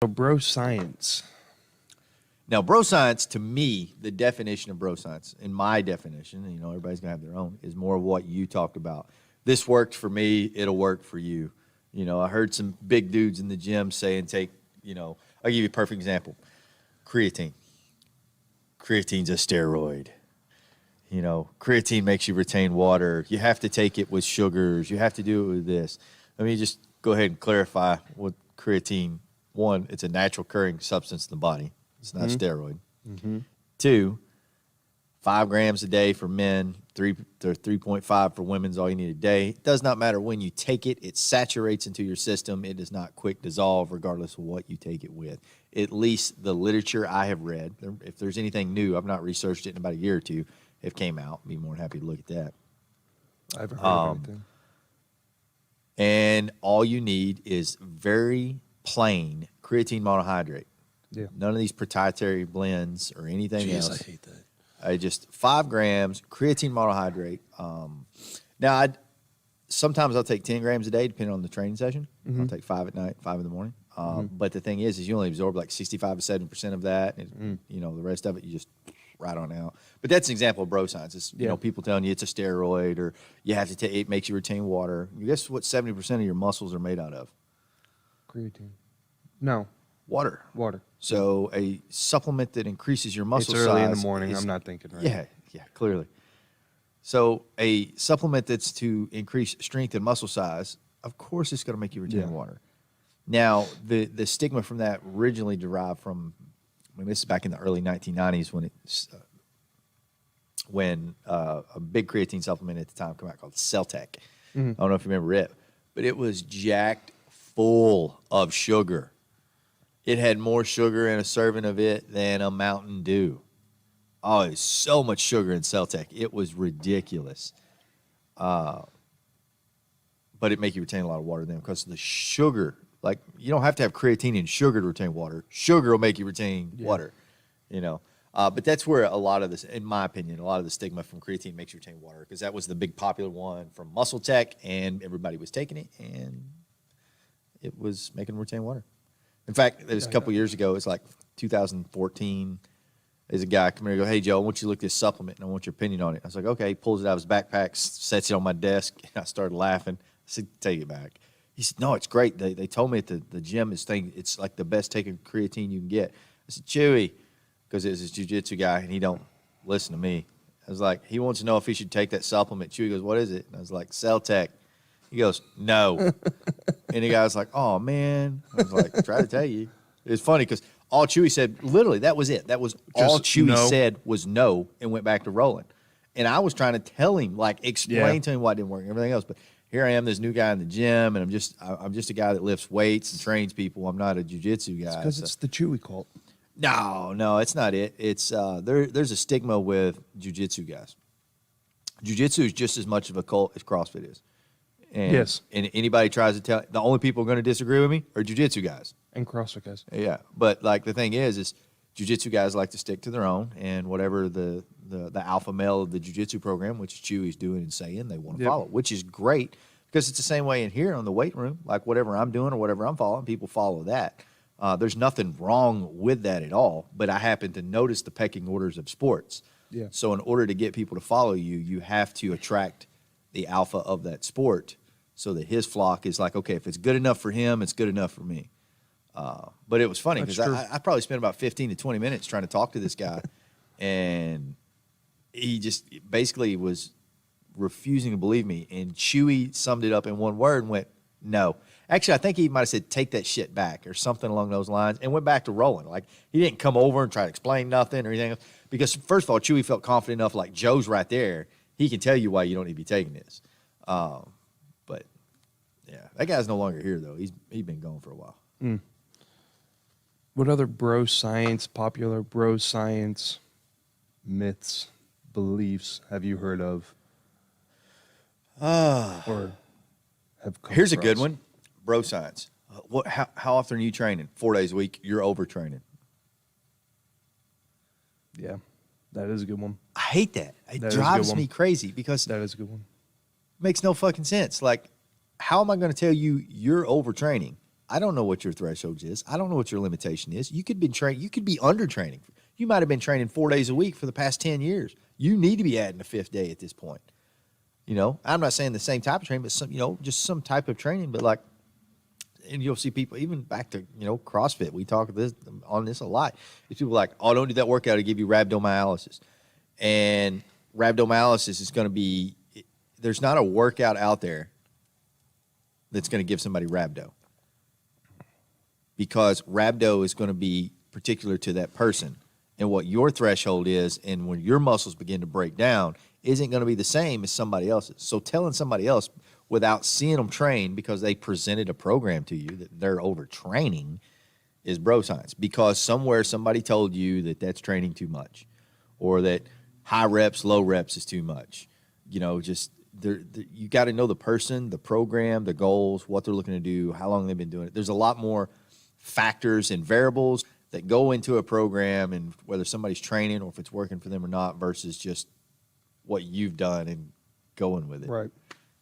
So, bro science. Now, bro science, to me, the definition of bro science, in my definition, and, everybody's going to have their own, is more of what you talked about. This worked for me, it'll work for you. I heard some big dudes in the gym saying I'll give you a perfect example. Creatine. Creatine's a steroid. Creatine makes you retain water. You have to take it with sugars. You have to do it with this. Let me just go ahead and clarify what creatine. One, it's a natural occurring substance in the body. It's not a steroid. Mm-hmm. 2, 5 grams a day for men, 3.5 for women is all you need a day. It does not matter when you take it. It saturates into your system. It does not quick dissolve regardless of what you take it with. At least the literature I have read, if there's anything new, I've not researched it in about a year or two, it came out. I'd be more than happy to look at that. I haven't heard of anything. And all you need is very plain creatine monohydrate. Yeah. None of these proprietary blends or anything else. I hate that. Just 5 grams creatine monohydrate. Now, sometimes I'll take 10 grams a day, depending on the training session. Mm-hmm. I'll take 5 at night, 5 in the morning. But the thing is you only absorb like 65 to 70% of that. And, the rest of it you just right on out. But that's an example of bro science. It's, people telling you it's a steroid or you have to take it makes you retain water. Guess what 70% of your muscles are made out of? Creatine. No. Water. Water. So a supplement that increases your muscle size. It's early in the morning. I'm not thinking right. Yeah, clearly. So a supplement that's to increase strength and muscle size, of course it's going to make you retain water. Now, the stigma from that originally derived from, this is back in the early 1990s when a big creatine supplement at the time came out called Celtech. Mm-hmm. I don't know if you remember it, but it was jacked full of sugar. It had more sugar in a serving of it than a Mountain Dew. Oh, it's so much sugar in Celtech. It was ridiculous. But it make you retain a lot of water then because the sugar, like you don't have to have creatine and sugar to retain water. Sugar will make you retain water, But that's where a lot of this, in my opinion, a lot of the stigma from creatine makes you retain water because that was the big popular one from Muscle Tech and everybody was taking it and it was making them retain water. In fact, it was a couple years ago. It's like 2014. There's a guy come here and go, "Hey, Joe, I want you to look at this supplement, and I want your opinion on it." I was like, "Okay." He pulls it out of his backpack, sets it on my desk, and I started laughing. I said, "Take it back." He said, "No, it's great. They told me at the gym it's like the best taking creatine you can get." I said, "Chewy," because it was his Jujutsu guy, and he don't listen to me. I was like, he wants to know if he should take that supplement. Chewy goes, "What is it?" And I was like, "Celtech." He goes, "No." And the guy was like, "Oh, man." I was like, "Try to tell you." It was funny because all Chewy said, literally, that was it. That was all Chewy said was no and went back to rolling. And I was trying to tell him, explain to him why it didn't work and everything else. But here I am, this new guy in the gym, and I'm just a guy that lifts weights and trains people. I'm not a jiu-jitsu guy. Because it's the Chewy cult. No, it's not it. It's there's a stigma with jiu-jitsu guys. Jiu-jitsu is just as much of a cult as CrossFit is. And, yes. And anybody tries to tell, the only people going to disagree with me are jiu-jitsu guys. And CrossFit guys. Yeah. But the thing is jiu-jitsu guys like to stick to their own and whatever the alpha male of the jiu-jitsu program, which Chewy's doing and saying, they want to follow, which is great because it's the same way in here on the weight room. Like whatever I'm doing or whatever I'm following, people follow that. There's nothing wrong with that at all, but I happen to notice the pecking orders of sports. Yeah. So in order to get people to follow you, you have to attract the alpha of that sport so that his flock is like, okay, if it's good enough for him, it's good enough for me. But it was funny because I probably spent about 15 to 20 minutes trying to talk to this guy, and he just basically was refusing to believe me. And Chewy summed it up in one word and went, "No." Actually, I think he might have said, "Take that shit back," or something along those lines, and went back to rolling. Like, he didn't come over and try to explain nothing or anything else. Because, first of all, Chewy felt confident enough, like, Joe's right there. He can tell you why you don't need to be taking this. But, yeah, that guy's no longer here, though. He's been gone for a while. Mm. What other popular bro science myths, beliefs have you heard of? Or have come Here's across? a good one. Bro science. How often are you training? 4 days a week. You're overtraining. Yeah, that is a good one. I hate that. It That is a drives good one. me crazy because That is a good one. it makes no fucking sense. Like, how am I going to tell you you're overtraining I don't know what your threshold is. I don't know what your limitation is. You could be under training. You might have been training 4 days a week for the past 10 years. You need to be adding a 5th day at this point. You know, I'm not saying the same type of training, but some, you know, just some type of training. But like, and you'll see people even back to, you know, CrossFit. We talk on this a lot. It's people like, oh, don't do that workout to give you rhabdomyolysis. And rhabdomyolysis is going to be, there's not a workout out there that's going to give somebody rhabdo, because rhabdo is going to be particular to that person, and what your threshold is, and when your muscles begin to break down, isn't going to be the same as somebody else's. So telling somebody else without seeing them train because they presented a program to you that they're overtraining is bro science, because somewhere somebody told you that that's training too much, or that high reps, low reps is too much. You know, just you got to know the person, the program, the goals, what they're looking to do, how long they've been doing it. There's a lot more factors and variables that go into a program, and whether somebody's training or if it's working for them or not, versus just what you've done and going with it. Right.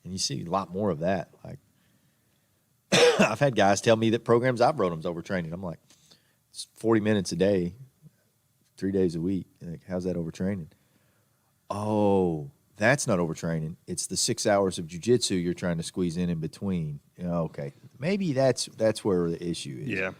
And you see a lot more of that. Like, I've had guys tell me that programs I've wrote them's overtraining. I'm like, it's 40 minutes a day, 3 days a week. Like, how's that overtraining? Oh, that's not overtraining. It's the 6 hours of jujitsu you're trying to squeeze in between. You know, okay, maybe that's where the issue is. Yeah.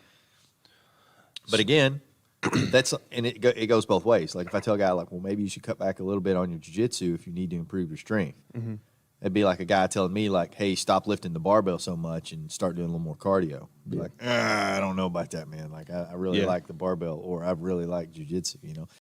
But again, it goes both ways. Like, if I tell a guy, like, well, maybe you should cut back a little bit on your jiu-jitsu if you need to improve your strength. Mm-hmm. It'd be like a guy telling me, like, hey, stop lifting the barbell so much and start doing a little more cardio. Be like, I don't know about that, man. Like, I really like the barbell, or I really like jiu-jitsu, you know.